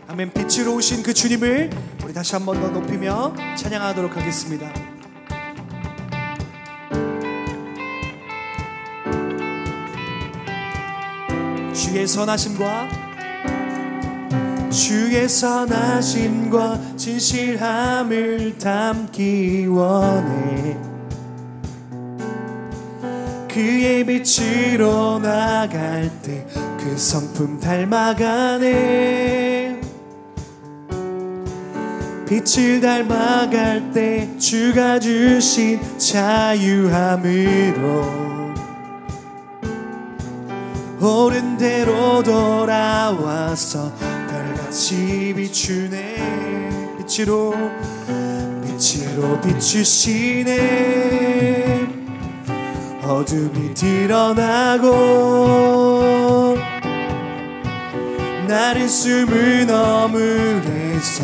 아멘. 빛으로 오신 그 주님을 우리 다시 한 번 더 높이며 찬양하도록 하겠습니다. 주의 선하심과 진실함을 담기 원해. 그의 빛으로 나갈 때 그 성품 닮아가네. 빛을 닮아갈 때 주가 주신 자유함으로 옳은 대로 돌아와서 별같이 비추네. 빛으로 비추시네. 어둠이 드러나고 나를 숨은 어물에서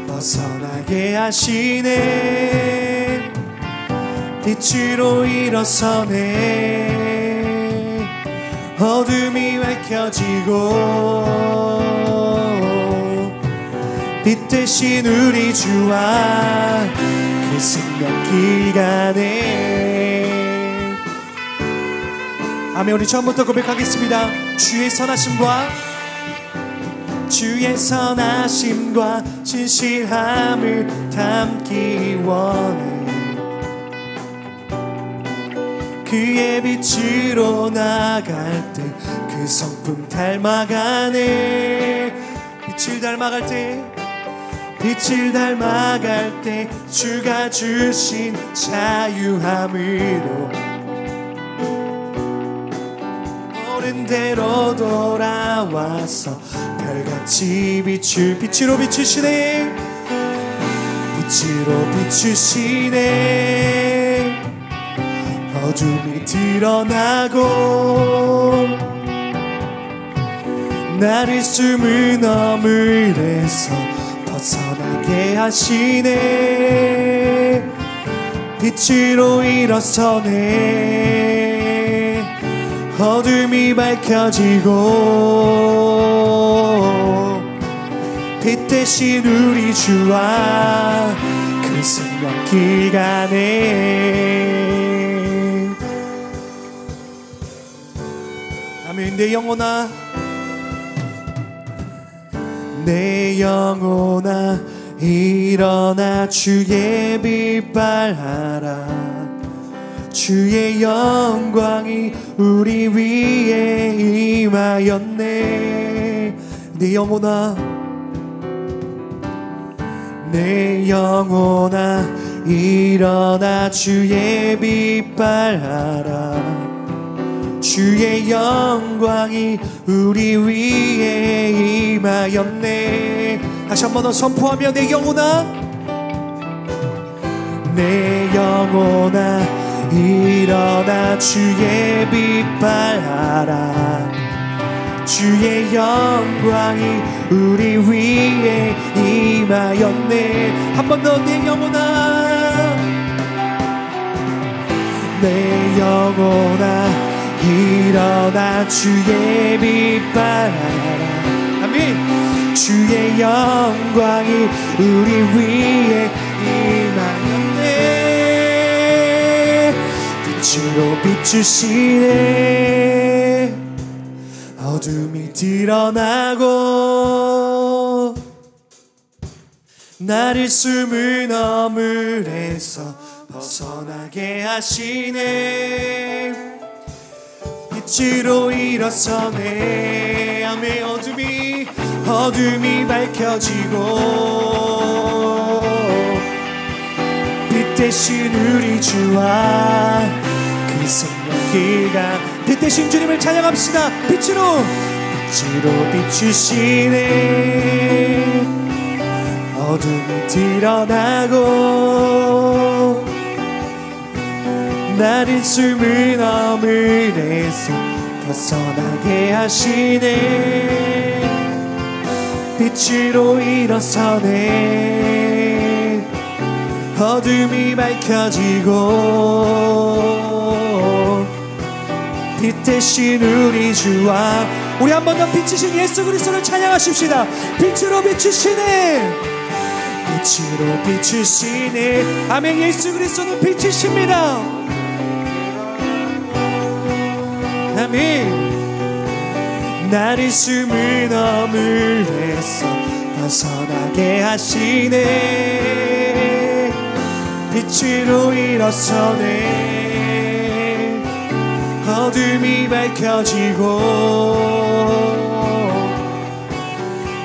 벗어나게 하시네. 빛으로 일어서네. 어둠이 밝혀지고 빛 대신 우리 주와 그 생명 길 가네. 아멘. 우리 처음부터 고백하겠습니다. 주의 선하심과 진실함을 담기 원해. 그의 빛으로 나갈 때 그 성품 닮아가네. 빛을 닮아갈 때 주가 주신 자유함으로 옳은 대로 돌아와서 별같이 빛으로 비추시네. 어둠이 드러나고 나를 숨은 어물에서 벗어나게 하시네. 빛으로 일어서네. 어둠이 밝혀지고 빛 대신 우리 주와 그 생명 길 가네. 아멘. 내 영혼아 일어나 주의 빛 발하라. 주의 영광이 우리 위에 임하였네. 내 영혼아 일어나 주의 빛 발하라. 주의 영광이 우리 위에 임하였네. 다시 한 번 더 선포하며 내 영혼아 일어나 주의 빛 발하라. 주의 영광이 우리 위에 임하였네. 한 번 더 내 영혼아 일어나 주의 빛 발하라. 아멘. 주의 영광이 우리 위에 임하였네. 빛으로 비추시네. 어둠이 드러나고 나를 숨은 어물에서 벗어나게 하시네. 빛으로 일어서네. 아멘. 어둠이 밝혀지고 빛 대신 우리 주와 그 생명 길 가. 빛 대신 주님을 찬양합시다. 빛으로 비추시네. 어둠이 드러나고 나를 숨은 어물에서 벗어나게 하시네. 빛으로 일어서네. 어둠이 밝혀지고 빛 대신 우리 주와 우리 한 번 더 빛이신 예수 그리스도를 찬양하십시다. 빛으로 비추시네 빛으로 비추시네 아멘. 예수 그리스도는 빛이십니다. 아멘. 나를 숨을 너물에서 벗어나게 하시네 빛으로 일어서네 어둠이 밝혀지고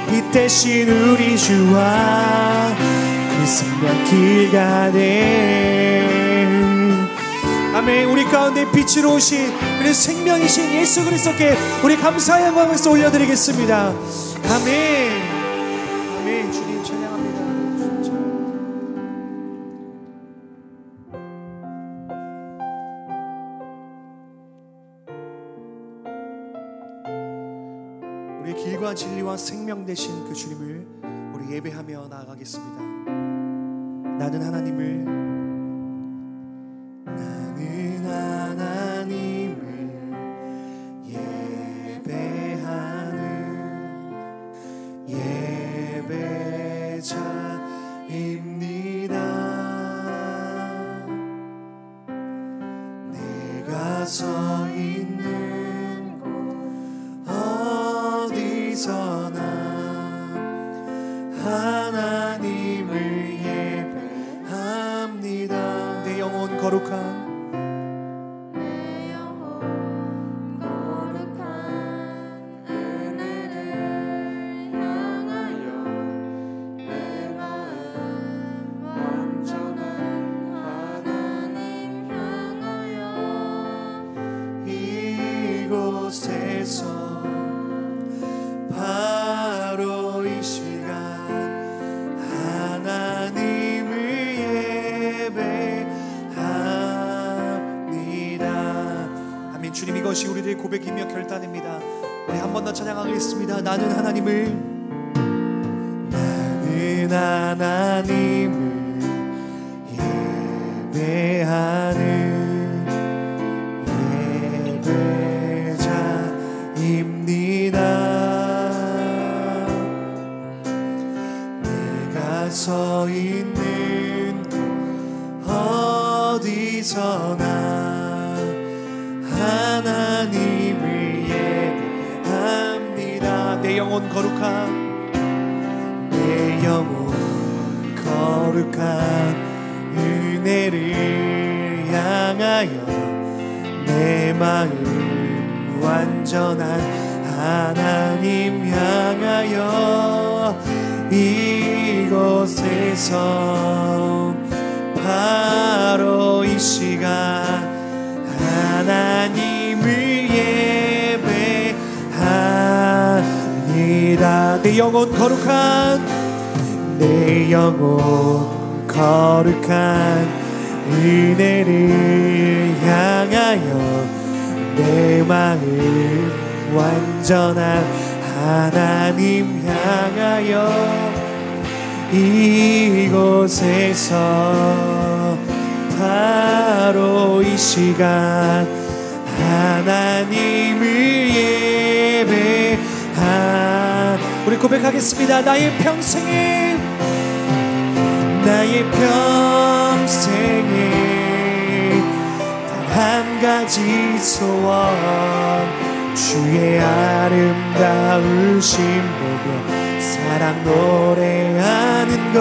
빛 대신 우리 주와 그 생명 길 가네 아멘. 우리 가운데 빛으로 오신 우리 생명이신 예수 그리스도께 우리 감사의 영광에서 올려드리겠습니다. 아멘. 아멘. 주님 찬양합니다. 우리 길과 진리와 생명 되신 그 주님을 우리 예배하며 나아가겠습니다. 나는 하나님을 예배자입니다. 내가 서 있는 곳 어디서나 하나님을 예배합니다. 내 영혼 거룩한 바로 이 시간 하나님을 예배합니다. 아멘. 주님 이것이 우리들의 고백이며 결단입니다. 우리 한 번 더 찬양하겠습니다. 나는 하나님을 예배하는 내가 서 있는 곳 어디서나 하나님을 예배합니다. 내 영혼 거룩한 은혜를 향하여 내 마음 완전한 하나님 향하여 이곳에서 바로 이 시간 하나님을 예배합니다. 내 영혼 거룩한 은혜를 향하여 내 마음 완전한 하나님 향하여 이곳에서 바로 이 시간 하나님을 예배한 우리 고백하겠습니다. 나의 평생에 한 가지 소원 주의 아름다우심 보며 사랑 노래하는 것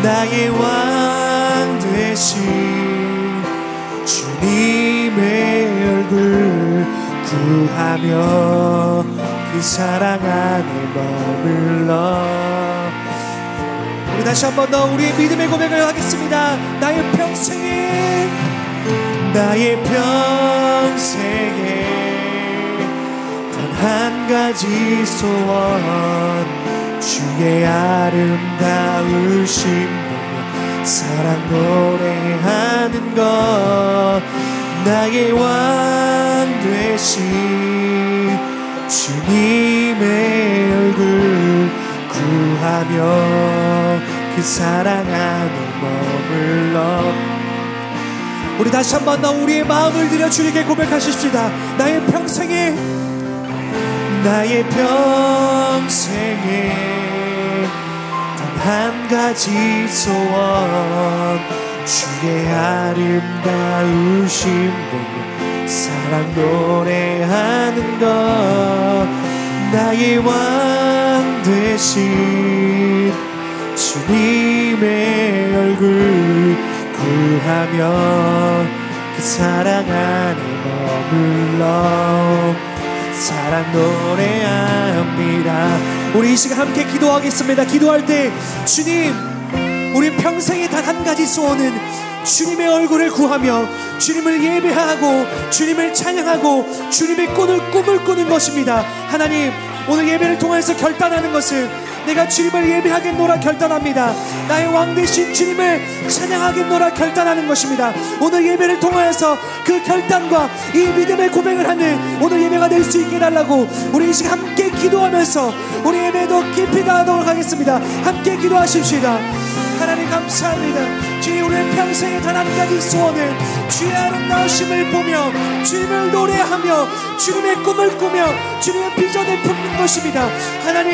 나의 왕 되신 주님의 얼굴 구하며 그 사랑 안에 머물러 우리 다시 한 번 더 우리의 믿음의 고백을 하겠습니다. 나의 평생에 단 한 가지 소원 주의 아름다우심 보며 사랑 노래하는 것 나의 왕 되신 주님의 얼굴 구하며 그 사랑 안에 머물러 우리 다시 한번 더 우리의 마음을 들여 주님께 고백하십시다. 나의 평생에 단 한 가지 소원, 주의 아름다우신 분 사랑 노래하는 것, 나의 왕 되신 주님의 얼굴 구하며 그 사랑 안에 머물러 사랑 노래합니다. 우리 이 시간 함께 기도하겠습니다. 기도할 때 주님, 우리 평생에 단 한 가지 소원은 주님의 얼굴을 구하며 주님을 예배하고 주님을 찬양하고 주님의 꿈을 꾸는 것입니다. 하나님, 오늘 예배를 통해서 결단하는 것을 내가 주님을 예배하겠노라 결단합니다. 나의 왕 되신 주님을 찬양하겠노라 결단하는 것입니다. 오늘 예배를 통하여서 그 결단과 이 믿음의 고백을 하는 오늘 예배가 될 수 있게 해달라고 우리 이 시간 함께 기도하면서 우리 예배도 깊이 나아가도록 하겠습니다. 함께 기도하십시다. 하나님 감사합니다. 주님, 우리의 평생에 단 한 가지 소원을 주의 아름다우심을 보며 주님을 노래하며 주님의 꿈을 꾸며 주님의 비전을 품는 것입니다. 하나님,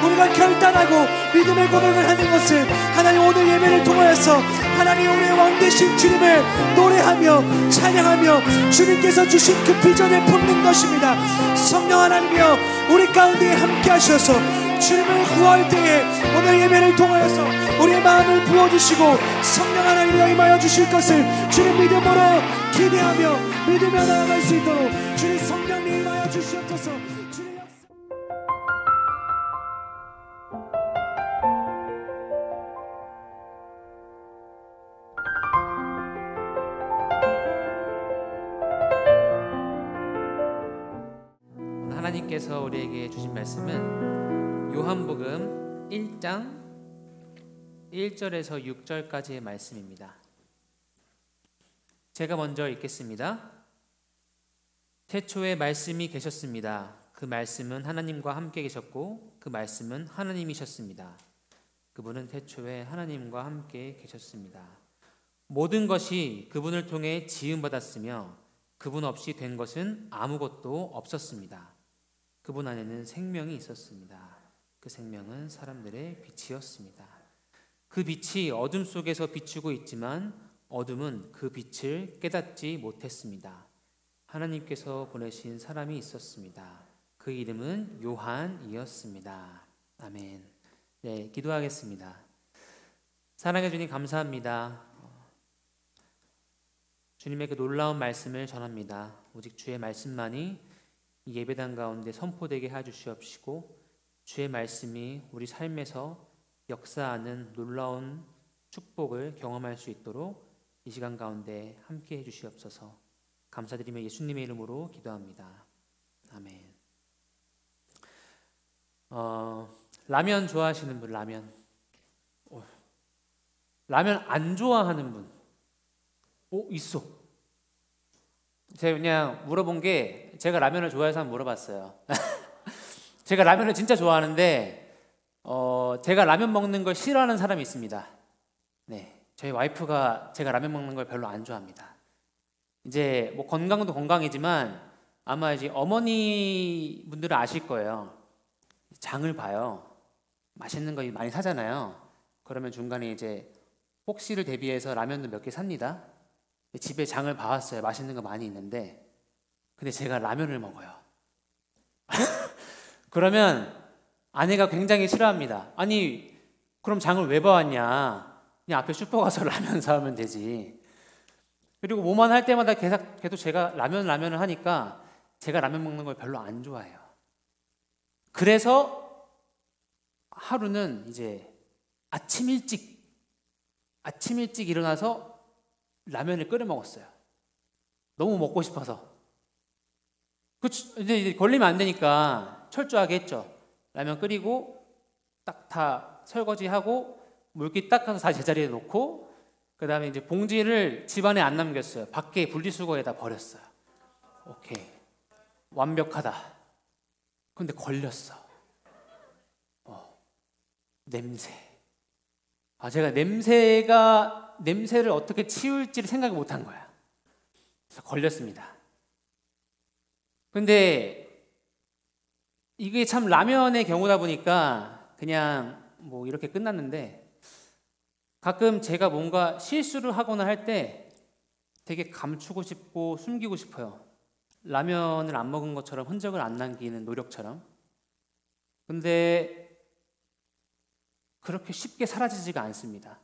우리가 결단하고 믿음의 고백을 하는 것은 하나님 오늘 예배를 통하여서 하나님 우리의 왕 되신 주님을 노래하며 찬양하며 주님께서 주신 그 비전을 품는 것입니다. 성령 하나님이여, 우리 가운데 함께 하셔서 주님을 구할 때에 오늘 예배를 통하여서 우리의 마음을 부어주시고 성령 하나님이 임하여 주실 것을 주님 믿음으로 기대하며 믿으며 나아갈 수 있도록 주님 성령님 임하여 주시옵소서. 주님 하나님께서 우리에게 주신 말씀은 요한복음 1장 1절에서 6절까지의 말씀입니다. 제가 먼저 읽겠습니다. 태초에 말씀이 계셨습니다. 그 말씀은 하나님과 함께 계셨고 그 말씀은 하나님이셨습니다. 그분은 태초에 하나님과 함께 계셨습니다. 모든 것이 그분을 통해 지음받았으며 그분 없이 된 것은 아무것도 없었습니다. 그분 안에는 생명이 있었습니다. 그 생명은 사람들의 빛이었습니다. 그 빛이 어둠 속에서 비추고 있지만 어둠은 그 빛을 깨닫지 못했습니다. 하나님께서 보내신 사람이 있었습니다. 그 이름은 요한이었습니다. 아멘. 네, 기도하겠습니다. 사랑해 주님 감사합니다. 주님의 그 놀라운 말씀을 전합니다. 오직 주의 말씀만이 이 예배당 가운데 선포되게 해주시옵시고 주의 말씀이 우리 삶에서 역사하는 놀라운 축복을 경험할 수 있도록 이 시간 가운데 함께 해주시옵소서. 감사드리며 예수님의 이름으로 기도합니다. 아멘. 라면 좋아하시는 분? 라면 안 좋아하는 분? 있어. 제가 그냥 물어본 게 제가 라면을 좋아해서 한번 물어봤어요. 제가 라면을 진짜 좋아하는데 제가 라면 먹는 걸 싫어하는 사람이 있습니다. 네, 저희 와이프가 제가 라면 먹는 걸 별로 안 좋아합니다. 이제 뭐 건강도 건강이지만 아마 이제 어머니 분들은 아실 거예요. 장을 봐요. 맛있는 거 많이 사잖아요. 그러면 중간에 이제 혹시를 대비해서 라면도 몇 개 삽니다. 집에 장을 봐왔어요. 맛있는 거 많이 있는데 근데 제가 라면을 먹어요. 그러면 아내가 굉장히 싫어합니다. 아니 그럼 장을 왜 봐왔냐, 그냥 앞에 슈퍼 가서 라면 사오면 되지. 그리고 뭐만 할 때마다 계속 제가 라면을 하니까 제가 라면 먹는 걸 별로 안 좋아해요. 그래서 하루는 이제 아침 일찍 일어나서 라면을 끓여 먹었어요. 너무 먹고 싶어서. 이제 걸리면 안 되니까 철저하게 했죠. 라면 끓이고 딱 다 설거지하고 물기 닦아서 다시 제자리에 놓고 그 다음에 이제 봉지를 집안에 안 남겼어요. 밖에 분리수거에다 버렸어요. 오케이, 완벽하다. 근데 걸렸어. 냄새. 제가 냄새를 어떻게 치울지를 생각을 못한 거야. 그래서 걸렸습니다. 근데 이게 참 라면의 경우다 보니까 그냥 뭐 이렇게 끝났는데, 가끔 제가 뭔가 실수를 하거나 할 때 되게 감추고 싶고 숨기고 싶어요. 라면을 안 먹은 것처럼, 흔적을 안 남기는 노력처럼. 근데 그렇게 쉽게 사라지지가 않습니다.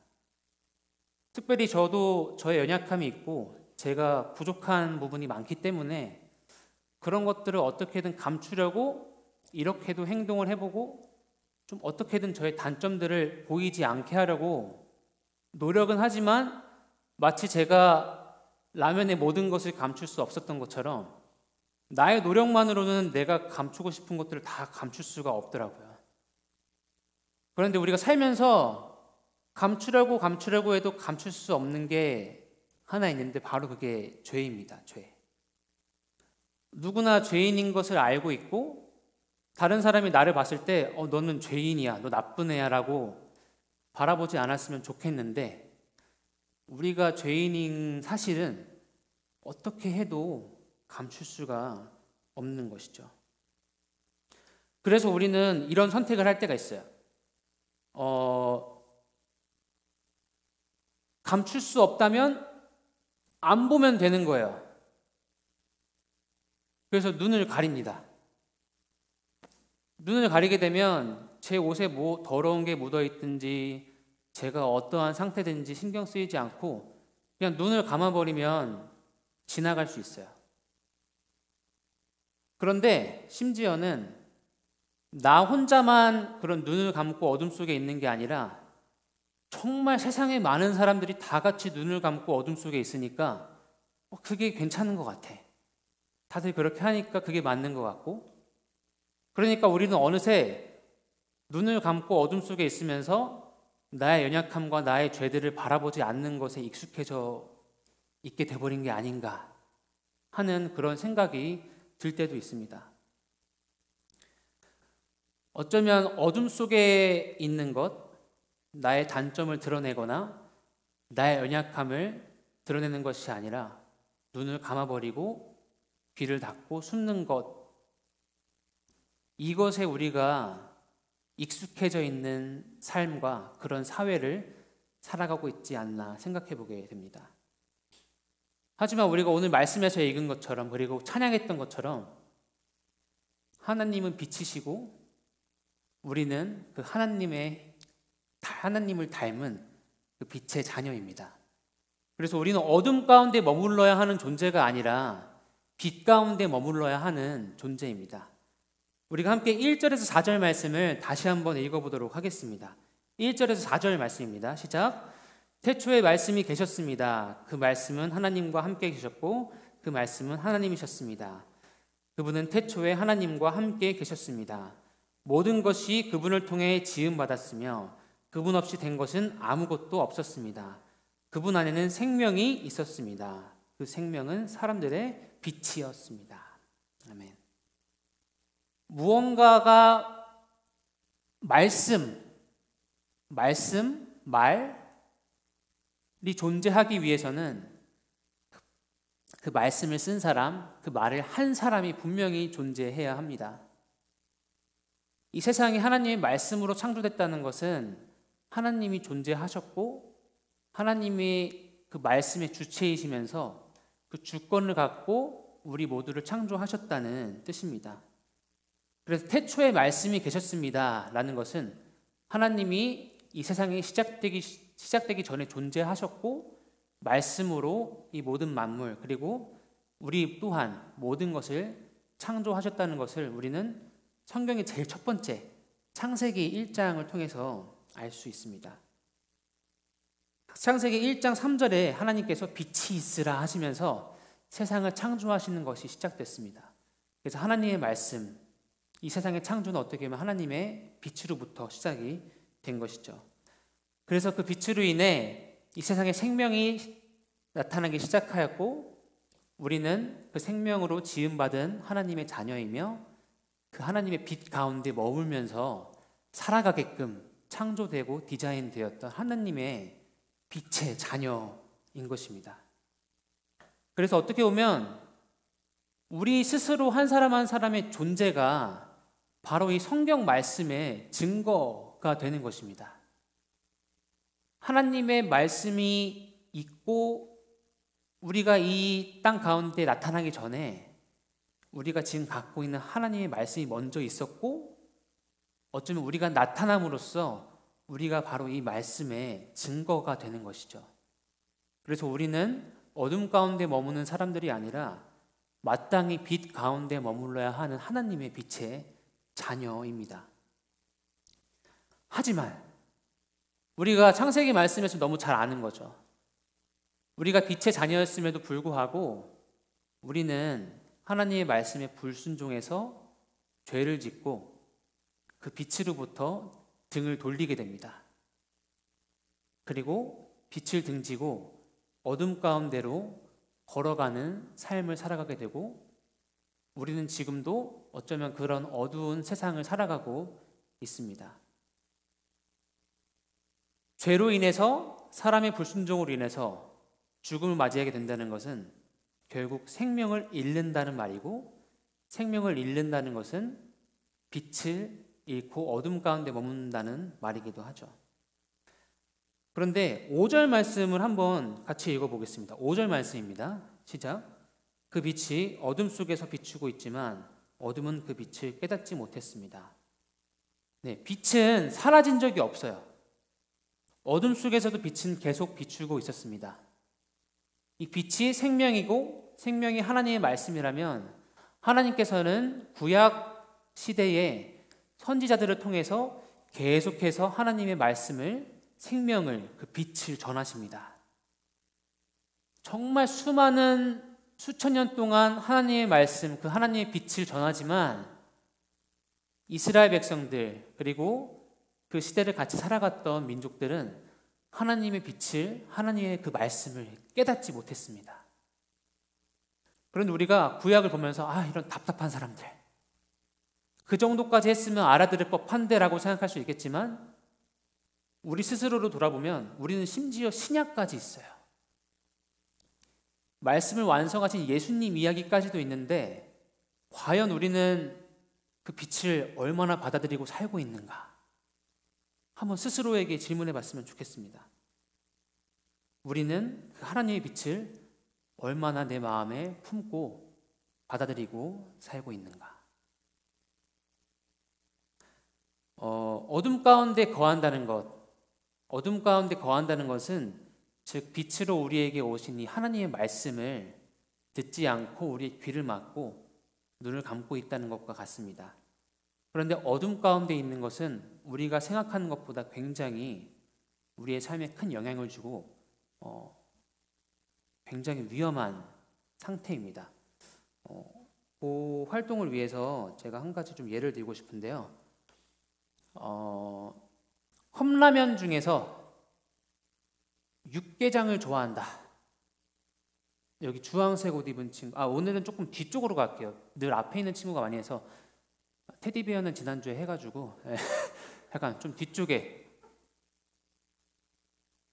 특별히 저도 저의 연약함이 있고 제가 부족한 부분이 많기 때문에 그런 것들을 어떻게든 감추려고 이렇게도 행동을 해보고 좀 어떻게든 저의 단점들을 보이지 않게 하려고 노력은 하지만, 마치 제가 라면의 모든 것을 감출 수 없었던 것처럼 나의 노력만으로는 내가 감추고 싶은 것들을 다 감출 수가 없더라고요. 그런데 우리가 살면서 감추려고 해도 감출 수 없는 게 하나 있는데, 바로 그게 죄입니다. 죄. 누구나 죄인인 것을 알고 있고, 다른 사람이 나를 봤을 때 너는 죄인이야, 너 나쁜 애야 라고 바라보지 않았으면 좋겠는데, 우리가 죄인인 사실은 어떻게 해도 감출 수가 없는 것이죠. 그래서 우리는 이런 선택을 할 때가 있어요. 감출 수 없다면 안 보면 되는 거예요. 그래서 눈을 가립니다. 눈을 가리게 되면 제 옷에 뭐 더러운 게 묻어 있든지 제가 어떠한 상태든지 신경 쓰이지 않고 그냥 눈을 감아버리면 지나갈 수 있어요. 그런데 심지어는 나 혼자만 그런 눈을 감고 어둠 속에 있는 게 아니라 정말 세상에 많은 사람들이 다 같이 눈을 감고 어둠 속에 있으니까 그게 괜찮은 것 같아. 다들 그렇게 하니까 그게 맞는 것 같고, 그러니까 우리는 어느새 눈을 감고 어둠 속에 있으면서 나의 연약함과 나의 죄들을 바라보지 않는 것에 익숙해져 있게 돼버린 게 아닌가 하는 그런 생각이 들 때도 있습니다. 어쩌면 어둠 속에 있는 것, 나의 단점을 드러내거나 나의 연약함을 드러내는 것이 아니라 눈을 감아버리고 귀를 닫고 숨는 것, 이것에 우리가 익숙해져 있는 삶과 그런 사회를 살아가고 있지 않나 생각해 보게 됩니다. 하지만 우리가 오늘 말씀에서 읽은 것처럼, 그리고 찬양했던 것처럼, 하나님은 빛이시고 우리는 그 하나님을 닮은 그 빛의 자녀입니다. 그래서 우리는 어둠 가운데 머물러야 하는 존재가 아니라 빛 가운데 머물러야 하는 존재입니다. 우리가 함께 1절에서 4절 말씀을 다시 한번 읽어보도록 하겠습니다. 1절에서 4절 말씀입니다. 시작. 태초에 말씀이 계셨습니다. 그 말씀은 하나님과 함께 계셨고 그 말씀은 하나님이셨습니다. 그분은 태초에 하나님과 함께 계셨습니다. 모든 것이 그분을 통해 지음받았으며 그분 없이 된 것은 아무것도 없었습니다. 그분 안에는 생명이 있었습니다. 그 생명은 사람들의 빛이었습니다. 아멘. 무언가가 말씀이 존재하기 위해서는 그 말씀을 쓴 사람, 그 말을 한 사람이 분명히 존재해야 합니다. 이 세상이 하나님의 말씀으로 창조됐다는 것은 하나님이 존재하셨고 하나님이 그 말씀의 주체이시면서 그 주권을 갖고 우리 모두를 창조하셨다는 뜻입니다. 그래서 태초에 말씀이 계셨습니다 라는 것은 하나님이 이 세상이 시작되기 전에 존재하셨고 말씀으로 이 모든 만물 그리고 우리 또한 모든 것을 창조하셨다는 것을 우리는 성경의 제일 첫 번째 창세기 1장을 통해서 알 수 있습니다. 창세기 1장 3절에 하나님께서 빛이 있으라 하시면서 세상을 창조하시는 것이 시작됐습니다. 그래서 하나님의 말씀, 이 세상의 창조는 어떻게 보면 하나님의 빛으로부터 시작이 된 것이죠. 그래서 그 빛으로 인해 이 세상에 생명이 나타나기 시작하였고 우리는 그 생명으로 지음받은 하나님의 자녀이며 그 하나님의 빛 가운데 머물면서 살아가게끔 창조되고 디자인되었던 하나님의 빛의 자녀인 것입니다. 그래서 어떻게 보면 우리 스스로 한 사람 한 사람의 존재가 바로 이 성경 말씀의 증거가 되는 것입니다. 하나님의 말씀이 있고 우리가 이 땅 가운데 나타나기 전에 우리가 지금 갖고 있는 하나님의 말씀이 먼저 있었고, 어쩌면 우리가 나타남으로써 우리가 바로 이 말씀의 증거가 되는 것이죠. 그래서 우리는 어둠 가운데 머무는 사람들이 아니라 마땅히 빛 가운데 머물러야 하는 하나님의 빛의 자녀입니다. 하지만 우리가 창세기 말씀에서 너무 잘 아는 거죠. 우리가 빛의 자녀였음에도 불구하고 우리는 하나님의 말씀에 불순종해서 죄를 짓고 그 빛으로부터 등을 돌리게 됩니다. 그리고 빛을 등지고 어둠 가운데로 걸어가는 삶을 살아가게 되고, 우리는 지금도 어쩌면 그런 어두운 세상을 살아가고 있습니다. 죄로 인해서, 사람의 불순종으로 인해서 죽음을 맞이하게 된다는 것은 결국 생명을 잃는다는 말이고, 생명을 잃는다는 것은 빛을 잃고 어둠 가운데 머문다는 말이기도 하죠. 그런데 5절 말씀을 한번 같이 읽어보겠습니다. 5절 말씀입니다. 시작. 그 빛이 어둠 속에서 비추고 있지만 어둠은 그 빛을 깨닫지 못했습니다. 네, 빛은 사라진 적이 없어요. 어둠 속에서도 빛은 계속 비추고 있었습니다. 이 빛이 생명이고 생명이 하나님의 말씀이라면, 하나님께서는 구약 시대에 선지자들을 통해서 계속해서 하나님의 말씀을, 생명을, 그 빛을 전하십니다. 정말 수많은 수천 년 동안 하나님의 말씀, 그 하나님의 빛을 전하지만 이스라엘 백성들, 그리고 그 시대를 같이 살아갔던 민족들은 하나님의 빛을, 하나님의 그 말씀을 깨닫지 못했습니다. 그런데 우리가 구약을 보면서 이런 답답한 사람들, 그 정도까지 했으면 알아들을 법한데라고 생각할 수 있겠지만, 우리 스스로로 돌아보면 우리는 심지어 신약까지 있어요. 말씀을 완성하신 예수님 이야기까지도 있는데, 과연 우리는 그 빛을 얼마나 받아들이고 살고 있는가? 한번 스스로에게 질문해 봤으면 좋겠습니다. 우리는 그 하나님의 빛을 얼마나 내 마음에 품고 받아들이고 살고 있는가? 어둠 가운데 거한다는 것, 어둠 가운데 거한다는 것은, 즉 빛으로 우리에게 오신 이 하나님의 말씀을 듣지 않고 우리의 귀를 막고 눈을 감고 있다는 것과 같습니다. 그런데 어둠 가운데 있는 것은 우리가 생각하는 것보다 굉장히 우리의 삶에 큰 영향을 주고 굉장히 위험한 상태입니다. 그 활동을 위해서 제가 한 가지 좀 예를 들고 싶은데요. 컵라면 중에서 육개장을 좋아한다. 여기 주황색 옷 입은 친구, 오늘은 조금 뒤쪽으로 갈게요. 늘 앞에 있는 친구가 많이 해서, 테디베어는 지난주에 해가지고 약간 좀 뒤쪽에,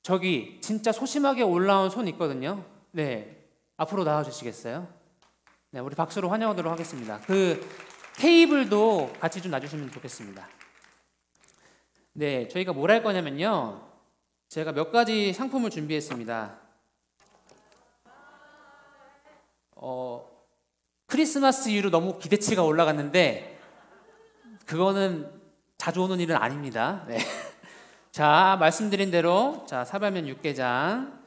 저기 진짜 소심하게 올라온 손 있거든요. 네, 앞으로 나와주시겠어요? 네, 우리 박수로 환영하도록 하겠습니다. 그 테이블도 같이 좀 놔주시면 좋겠습니다. 네, 저희가 뭘 할 거냐면요, 제가 몇 가지 상품을 준비했습니다. 크리스마스 이후로 너무 기대치가 올라갔는데 그거는 자주 오는 일은 아닙니다. 네. 자, 말씀드린 대로, 자, 사발면 육개장,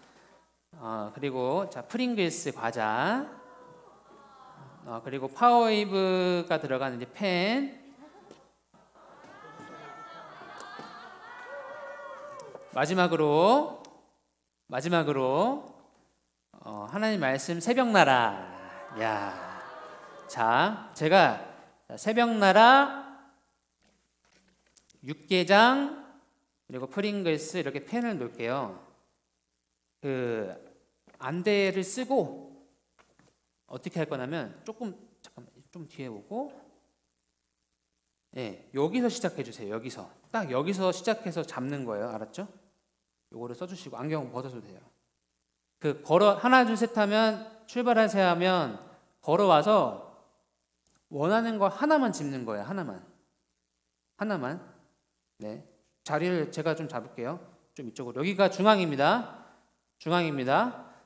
그리고 자, 프링글스 과자, 그리고 파워웨이브가 들어가는 이제 펜, 마지막으로 하나님 말씀 새벽나라. 야, 자, 제가 새벽나라, 육개장, 그리고 프링글스 이렇게 펜을 놓을게요. 그 안대를 쓰고 어떻게 할 거냐면, 잠깐만 좀 뒤에 오고, 네, 여기서 시작해 주세요. 여기서 딱 여기서 시작해서 잡는 거예요. 알았죠? 요거를 써주시고 안경 벗어도 돼요. 하나 둘 셋 하면 출발하세요 하면 걸어와서 원하는 거 하나만 짚는 거예요. 하나만. 네. 자리를 제가 좀 잡을게요. 좀 이쪽으로. 여기가 중앙입니다.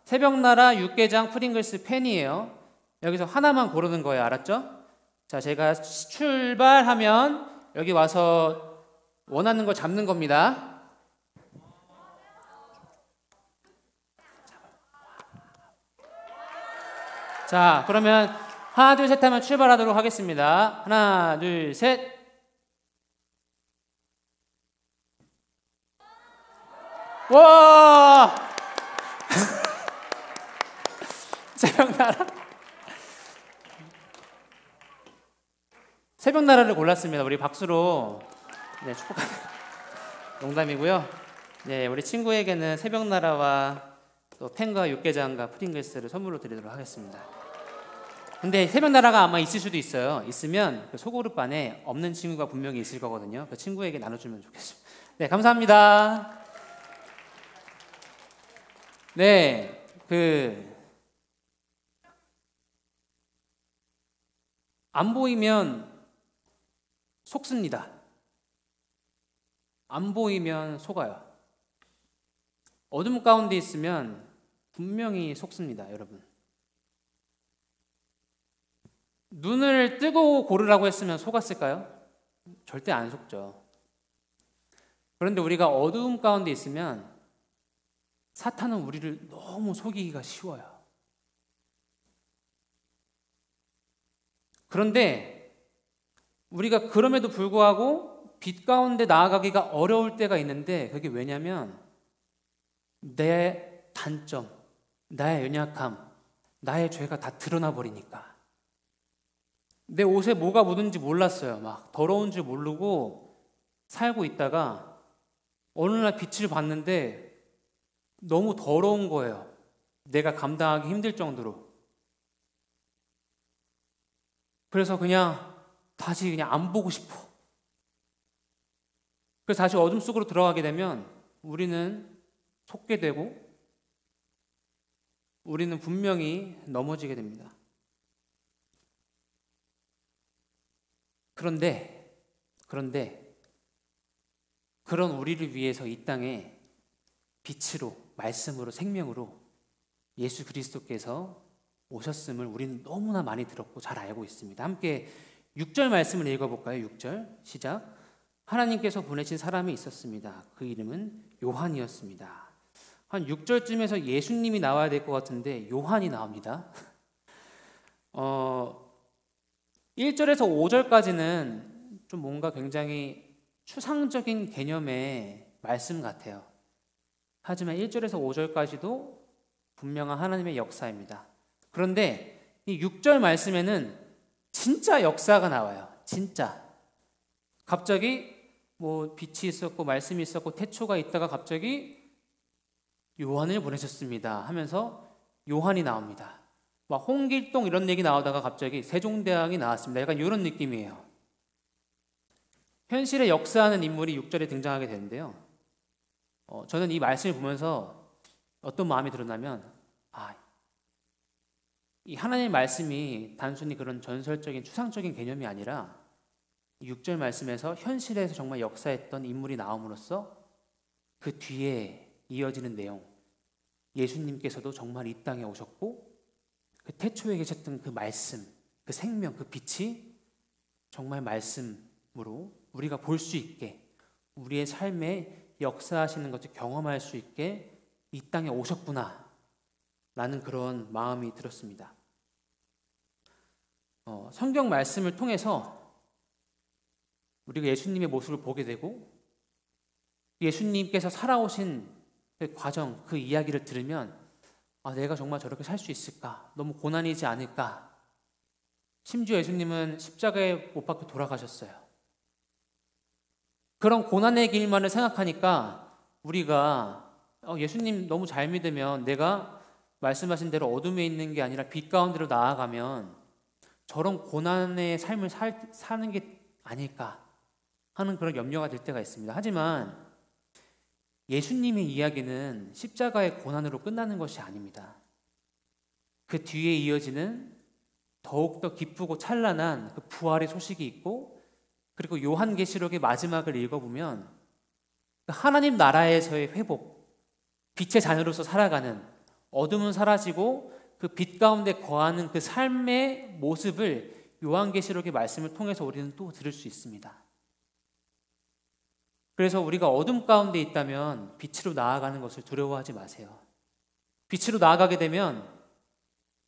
새벽나라, 육개장, 프링글스, 펜이에요. 여기서 하나만 고르는 거예요. 알았죠? 자, 제가 출발하면 여기 와서 원하는 거 잡는 겁니다. 자, 그러면 하나, 둘, 셋 하면 출발하도록 하겠습니다. 하나, 둘, 셋. 와! 새벽나라를 골랐습니다. 우리 박수로 네, 축복합니다. 농담이고요. 네, 우리 친구에게는 새벽나라와 또 펜과 육개장과 프링글스를 선물로 드리도록 하겠습니다. 근데 새벽나라가 아마 있을 수도 있어요. 있으면 그 소그룹 안에 없는 친구가 분명히 있을 거거든요. 그 친구에게 나눠주면 좋겠습니다. 네, 감사합니다. 네, 안 보이면 속습니다. 안 보이면 속아요. 어둠 가운데 있으면 분명히 속습니다, 여러분. 눈을 뜨고 고르라고 했으면 속았을까요? 절대 안 속죠. 그런데 우리가 어두움 가운데 있으면 사탄은 우리를 너무 속이기가 쉬워요. 그런데 우리가 그럼에도 불구하고 빛 가운데 나아가기가 어려울 때가 있는데 그게 왜냐면 내 단점, 나의 연약함, 나의 죄가 다 드러나 버리니까. 내 옷에 뭐가 묻은지 몰랐어요. 막 더러운 줄 모르고 살고 있다가 어느 날 빛을 봤는데 너무 더러운 거예요. 내가 감당하기 힘들 정도로. 그래서 다시 그냥 안 보고 싶어. 그래서 다시 어둠 속으로 들어가게 되면 우리는 속게 되고 우리는 분명히 넘어지게 됩니다. 그런데 그런 우리를 위해서 이 땅에 빛으로, 말씀으로, 생명으로 예수 그리스도께서 오셨음을 우리는 너무나 많이 들었고 잘 알고 있습니다. 함께 6절 말씀을 읽어볼까요? 6절 시작. 하나님께서 보내신 사람이 있었습니다. 그 이름은 요한이었습니다. 한 6절쯤에서 예수님이 나와야 될 것 같은데 요한이 나옵니다. 1절에서 5절까지는 좀 뭔가 굉장히 추상적인 개념의 말씀 같아요. 하지만 1절에서 5절까지도 분명한 하나님의 역사입니다. 그런데 이 6절 말씀에는 진짜 역사가 나와요. 진짜. 갑자기 빛이 있었고 말씀이 있었고 태초가 있다가 갑자기 요한을 보내셨습니다 하면서 요한이 나옵니다. 막 홍길동 이런 얘기 나오다가 갑자기 세종대왕이 나왔습니다. 약간 이런 느낌이에요. 현실에 역사하는 인물이 6절에 등장하게 되는데요. 저는 이 말씀을 보면서 어떤 마음이 들었냐면 이 하나님의 말씀이 단순히 그런 전설적인 추상적인 개념이 아니라 6절 말씀에서 현실에서 정말 역사했던 인물이 나옴으로써 그 뒤에 이어지는 내용, 예수님께서도 정말 이 땅에 오셨고 그 태초에 계셨던 그 말씀, 그 생명, 그 빛이 정말 말씀으로 우리가 볼 수 있게 우리의 삶에 역사하시는 것을 경험할 수 있게 이 땅에 오셨구나 라는 그런 마음이 들었습니다. 성경 말씀을 통해서 우리가 예수님의 모습을 보게 되고 예수님께서 살아오신 그 과정, 그 이야기를 들으면 내가 정말 저렇게 살 수 있을까? 너무 고난이지 않을까? 심지어 예수님은 십자가에 못 박혀 돌아가셨어요. 그런 고난의 길만을 생각하니까 우리가 예수님 너무 잘 믿으면 내가 말씀하신 대로 어둠에 있는 게 아니라 빛 가운데로 나아가면 저런 고난의 삶을 사는 게 아닐까 하는 그런 염려가 될 때가 있습니다. 하지만 예수님의 이야기는 십자가의 고난으로 끝나는 것이 아닙니다. 그 뒤에 이어지는 더욱더 기쁘고 찬란한 그 부활의 소식이 있고, 그리고 요한계시록의 마지막을 읽어보면 하나님 나라에서의 회복, 빛의 자녀로서 살아가는, 어둠은 사라지고 그 빛 가운데 거하는 그 삶의 모습을 요한계시록의 말씀을 통해서 우리는 또 들을 수 있습니다. 그래서 우리가 어둠 가운데 있다면 빛으로 나아가는 것을 두려워하지 마세요. 빛으로 나아가게 되면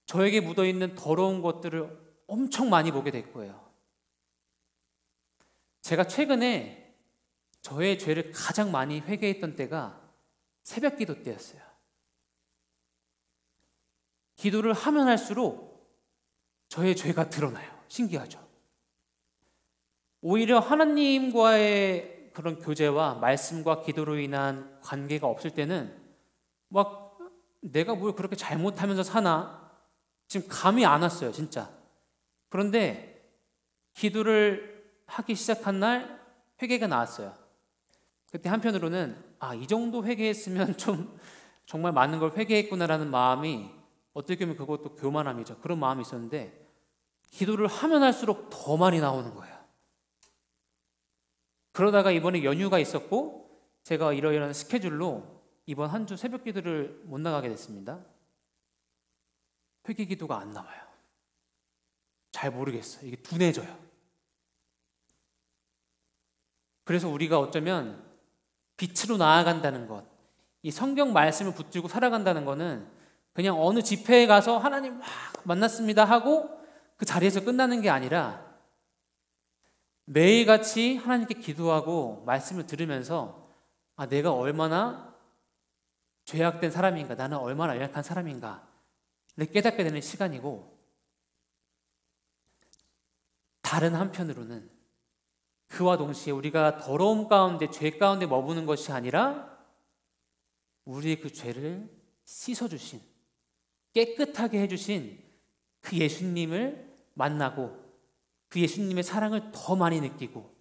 저에게 묻어있는 더러운 것들을 엄청 많이 보게 될 거예요. 제가 최근에 저의 죄를 가장 많이 회개했던 때가 새벽 기도 때였어요. 기도를 하면 할수록 저의 죄가 드러나요. 신기하죠? 오히려 하나님과의 그런 교제와 말씀과 기도로 인한 관계가 없을 때는 막 내가 뭘 그렇게 잘못하면서 사나? 지금 감이 안 왔어요, 진짜. 그런데 기도를 하기 시작한 날 회개가 나왔어요. 그때 한편으로는 이 정도 회개했으면 좀 정말 많은 걸 회개했구나라는 마음이, 어떻게 보면 그것도 교만함이죠. 그런 마음이 있었는데 기도를 하면 할수록 더 많이 나오는 거예요. 그러다가 이번에 연휴가 있었고 제가 이러이러한 스케줄로 이번 한 주 새벽 기도를 못 나가게 됐습니다. 회개 기도가 안 나와요. 잘 모르겠어요. 이게 둔해져요. 그래서 우리가 어쩌면 빛으로 나아간다는 것, 이 성경 말씀을 붙들고 살아간다는 것은 그냥 어느 집회에 가서 하나님 막 만났습니다 하고 그 자리에서 끝나는 게 아니라 매일같이 하나님께 기도하고 말씀을 들으면서 내가 얼마나 죄악된 사람인가, 나는 얼마나 연약한 사람인가 깨닫게 되는 시간이고, 다른 한편으로는 그와 동시에 우리가 더러움 가운데, 죄 가운데 머무는 것이 아니라 우리의 그 죄를 씻어주신, 깨끗하게 해주신 그 예수님을 만나고 그 예수님의 사랑을 더 많이 느끼고,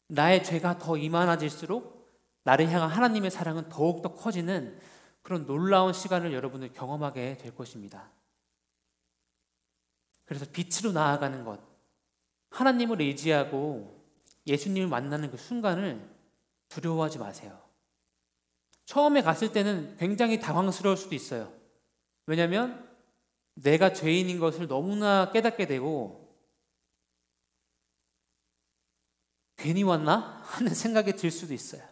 나의 죄가 더 이만해질수록 나를 향한 하나님의 사랑은 더욱더 커지는 그런 놀라운 시간을 여러분을 경험하게 될 것입니다. 그래서 빛으로 나아가는 것, 하나님을 의지하고 예수님을 만나는 그 순간을 두려워하지 마세요. 처음에 갔을 때는 굉장히 당황스러울 수도 있어요. 왜냐하면 내가 죄인인 것을 너무나 깨닫게 되고 괜히 왔나? 하는 생각이 들 수도 있어요.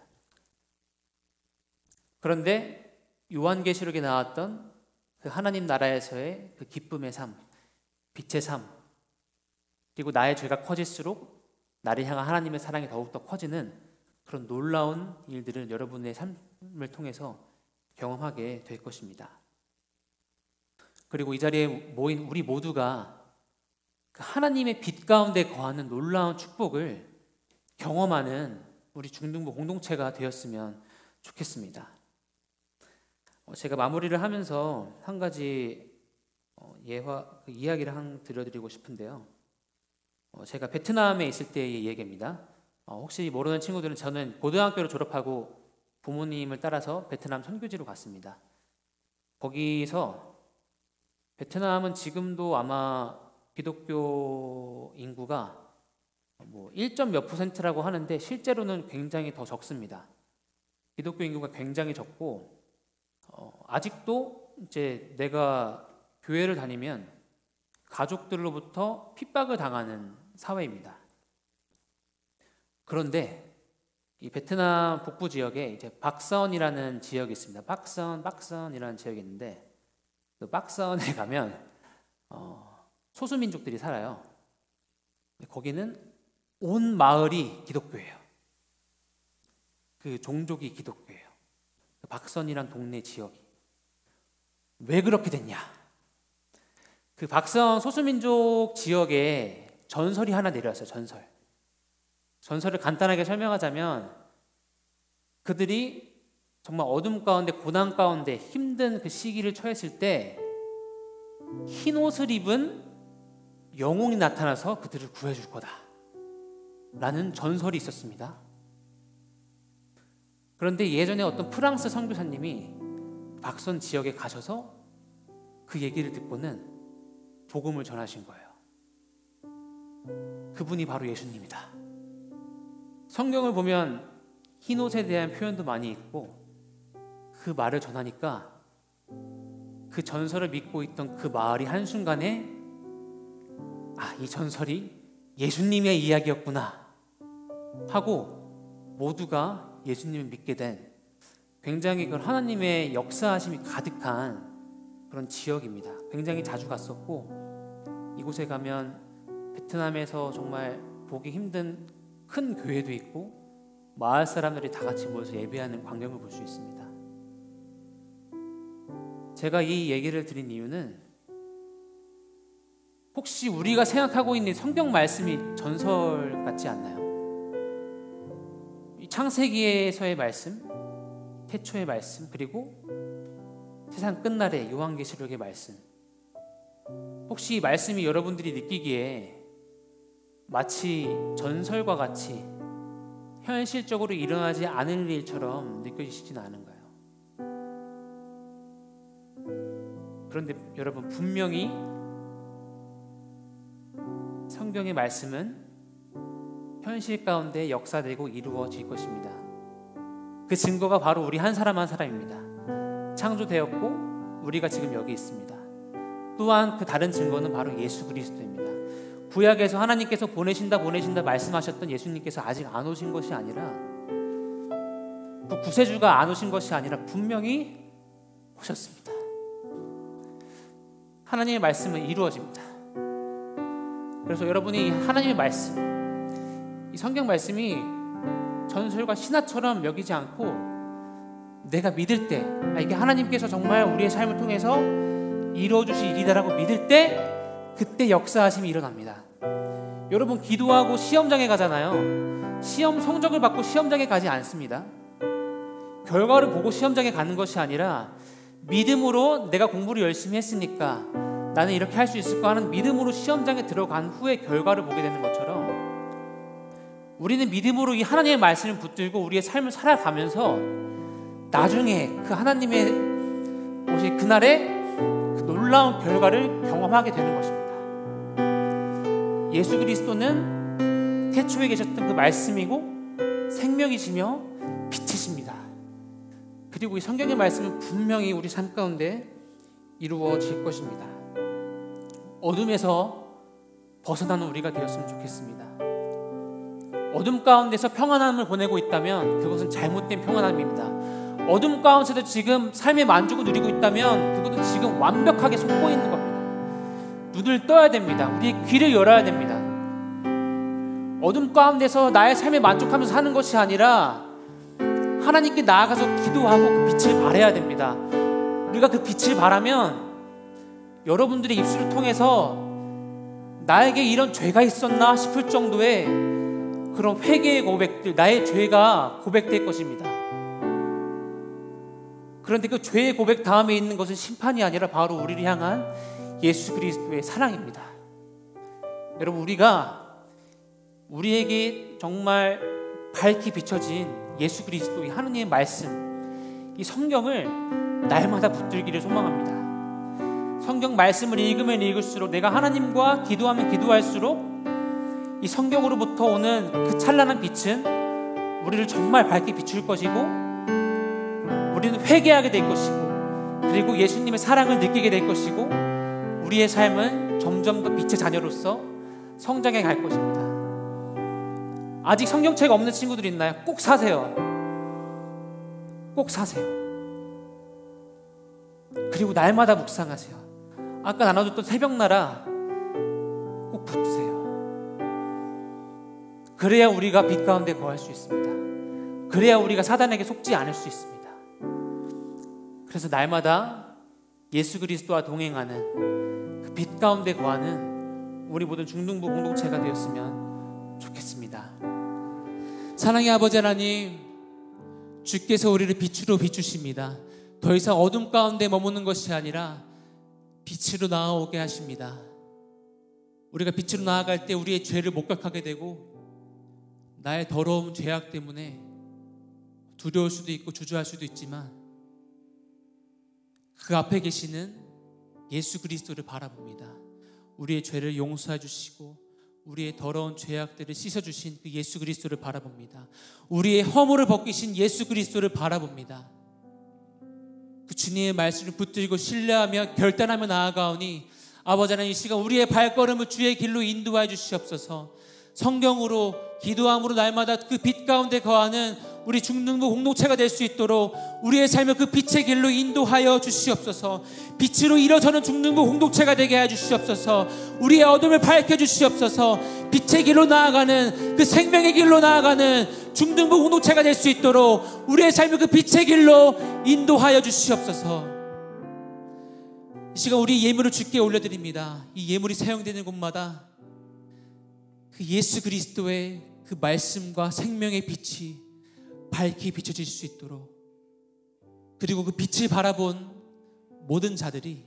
그런데 요한계시록에 나왔던 그 하나님 나라에서의 그 기쁨의 삶, 빛의 삶, 그리고 나의 죄가 커질수록 나를 향한 하나님의 사랑이 더욱더 커지는 그런 놀라운 일들을 여러분의 삶을 통해서 경험하게 될 것입니다. 그리고 이 자리에 모인 우리 모두가 그 하나님의 빛 가운데 거하는 놀라운 축복을 경험하는 우리 중등부 공동체가 되었으면 좋겠습니다. 제가 마무리를 하면서 한 가지 이야기를 들려드리고 싶은데요. 제가 베트남에 있을 때의 얘기입니다. 혹시 모르는 친구들은, 저는 고등학교를 졸업하고 부모님을 따라서 베트남 선교지로 갔습니다. 거기서 베트남은 지금도 아마 기독교 인구가 1점 몇 %라고 하는데 실제로는 굉장히 더 적습니다. 기독교 인구가 굉장히 적고 아직도 이제 내가 교회를 다니면 가족들로부터 핍박을 당하는 사회입니다. 그런데 이 베트남 북부 지역에 이제 박선이라는 지역이 있습니다. 박선이라는 지역이 있는데 그 박선에 가면 소수민족들이 살아요. 거기는 온 마을이 기독교예요. 그 종족이 기독교예요. 박선이란 동네 지역이. 왜 그렇게 됐냐? 그 박선 소수민족 지역에 전설이 하나 내려왔어요. 전설을 간단하게 설명하자면 그들이 정말 어둠 가운데, 고난 가운데 힘든 그 시기를 처했을 때 흰 옷을 입은 영웅이 나타나서 그들을 구해줄 거다 라는 전설이 있었습니다. 그런데 예전에 어떤 프랑스 선교사님이 박선 지역에 가셔서 그 얘기를 듣고는 복음을 전하신 거예요. 그분이 바로 예수님이다. 성경을 보면 흰옷에 대한 표현도 많이 있고, 그 말을 전하니까 그 전설을 믿고 있던 그 마을이 한순간에 이 전설이 예수님의 이야기였구나 하고 모두가 예수님을 믿게 된 굉장히 그 하나님의 역사하심이 가득한 그런 지역입니다. 굉장히 자주 갔었고, 이곳에 가면 베트남에서 정말 보기 힘든 큰 교회도 있고 마을 사람들이 다 같이 모여서 예배하는 광경을 볼 수 있습니다. 제가 이 얘기를 드린 이유는 혹시 우리가 생각하고 있는 성경 말씀이 전설 같지 않나요? 이 창세기에서의 말씀, 태초의 말씀, 그리고 세상 끝날의 요한계시록의 말씀, 혹시 이 말씀이 여러분들이 느끼기에 마치 전설과 같이 현실적으로 일어나지 않을 일처럼 느껴지시지는 않은가요? 그런데 여러분, 분명히 성경의 말씀은 현실 가운데 역사되고 이루어질 것입니다. 그 증거가 바로 우리 한 사람 한 사람입니다. 창조되었고 우리가 지금 여기 있습니다. 또한 그 다른 증거는 바로 예수 그리스도입니다. 구약에서 하나님께서 보내신다 말씀하셨던 예수님께서 아직 안 오신 것이 아니라, 그 구세주가 안 오신 것이 아니라 분명히 오셨습니다. 하나님의 말씀은 이루어집니다. 그래서 여러분이 하나님의 말씀, 이 성경 말씀이 전설과 신화처럼 여기지 않고 내가 믿을 때, 이게 하나님께서 정말 우리의 삶을 통해서 이루어주실 일이다라고 믿을 때, 그때 역사하심이 일어납니다. 여러분, 기도하고 시험장에 가잖아요. 시험 성적을 받고 시험장에 가지 않습니다. 결과를 보고 시험장에 가는 것이 아니라 믿음으로 내가 공부를 열심히 했으니까 나는 이렇게 할 수 있을 거 하는 믿음으로 시험장에 들어간 후에 결과를 보게 되는 것처럼, 우리는 믿음으로 이 하나님의 말씀을 붙들고 우리의 삶을 살아가면서 나중에 그 하나님의 오실 그날에 그 놀라운 결과를 경험하게 되는 것입니다. 예수 그리스도는 태초에 계셨던 그 말씀이고 생명이시며 빛이십니다. 그리고 이 성경의 말씀은 분명히 우리 삶 가운데 이루어질 것입니다. 어둠에서 벗어나는 우리가 되었으면 좋겠습니다. 어둠 가운데서 평안함을 보내고 있다면 그것은 잘못된 평안함입니다. 어둠 가운데서도 지금 삶의 만족을 누리고 있다면 그것은 지금 완벽하게 속고 있는 겁니다. 눈을 떠야 됩니다. 우리의 귀를 열어야 됩니다. 어둠 가운데서 나의 삶에 만족하면서 사는 것이 아니라 하나님께 나아가서 기도하고 그 빛을 발해야 됩니다. 우리가 그 빛을 발하면 여러분들의 입술을 통해서 나에게 이런 죄가 있었나 싶을 정도의 그런 회개의 고백들, 나의 죄가 고백될 것입니다. 그런데 그 죄의 고백 다음에 있는 것은 심판이 아니라 바로 우리를 향한 예수 그리스도의 사랑입니다. 여러분, 우리에게 정말 밝게 비춰진 예수 그리스도의 하느님의 말씀, 이 성경을 날마다 붙들기를 소망합니다. 성경 말씀을 읽으면 읽을수록, 내가 하나님과 기도하면 기도할수록 이 성경으로부터 오는 그 찬란한 빛은 우리를 정말 밝게 비출 것이고, 우리는 회개하게 될 것이고, 그리고 예수님의 사랑을 느끼게 될 것이고, 우리의 삶은 점점 더 빛의 자녀로서 성장해 갈 것입니다. 아직 성경책 없는 친구들 있나요? 꼭 사세요. 꼭 사세요. 그리고 날마다 묵상하세요. 아까 나눠줬던 새벽나라 꼭 붙드세요. 그래야 우리가 빛 가운데 거할 수 있습니다. 그래야 우리가 사단에게 속지 않을 수 있습니다. 그래서 날마다 예수 그리스도와 동행하는 그 빛 가운데 거하는 우리 모든 중등부 공동체가 되었으면 좋겠습니다. 사랑의 아버지 하나님, 주께서 우리를 빛으로 비추십니다. 더 이상 어둠 가운데 머무는 것이 아니라 빛으로 나아오게 하십니다. 우리가 빛으로 나아갈 때 우리의 죄를 목격하게 되고, 나의 더러운 죄악 때문에 두려울 수도 있고 주저할 수도 있지만 그 앞에 계시는 예수 그리스도를 바라봅니다. 우리의 죄를 용서해 주시고 우리의 더러운 죄악들을 씻어주신 그 예수 그리스도를 바라봅니다. 우리의 허물을 벗기신 예수 그리스도를 바라봅니다. 그 주님의 말씀을 붙들고 신뢰하며 결단하며 나아가오니 아버지 하나님, 이 시간 우리의 발걸음을 주의 길로 인도하여 주시옵소서. 성경으로 기도함으로 날마다 그 빛 가운데 거하는 우리 중등부 공동체가 될 수 있도록 우리의 삶을 그 빛의 길로 인도하여 주시옵소서. 빛으로 일어서는 중등부 공동체가 되게 해 주시옵소서. 우리의 어둠을 밝혀 주시옵소서. 빛의 길로 나아가는 그 생명의 길로 나아가는 중등부 공동체가 될 수 있도록 우리의 삶을 그 빛의 길로 인도하여 주시옵소서. 이 시간 우리 예물을 주께 올려드립니다. 이 예물이 사용되는 곳마다 그 예수 그리스도의 그 말씀과 생명의 빛이 밝게 비춰질 수 있도록, 그리고 그 빛을 바라본 모든 자들이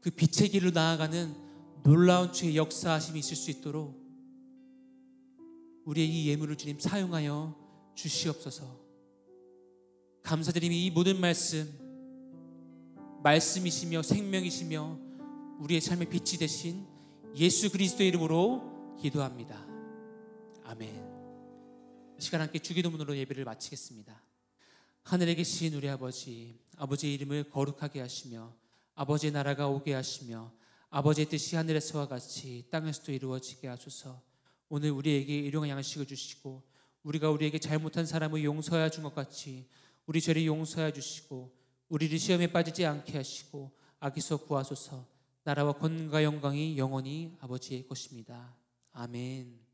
그 빛의 길로 나아가는 놀라운 주의 역사하심이 있을 수 있도록 우리의 이 예물을 주님 사용하여 주시옵소서. 감사드리며 이 모든 말씀이시며 생명이시며 우리의 삶의 빛이 되신 예수 그리스도의 이름으로 기도합니다. 아멘. 이 시간 함께 주기도문으로 예배를 마치겠습니다. 하늘에 계신 우리 아버지, 아버지의 이름을 거룩하게 하시며 아버지의 나라가 오게 하시며 아버지의 뜻이 하늘에서와 같이 땅에서도 이루어지게 하소서. 오늘 우리에게 일용할 양식을 주시고 우리가 우리에게 잘못한 사람을 용서하여 준 것 같이 우리 죄를 용서하여 주시고 우리를 시험에 빠지지 않게 하시고 악에서 구하소서. 나라와 권능과 영광이 영원히 아버지의 것입니다. 아멘.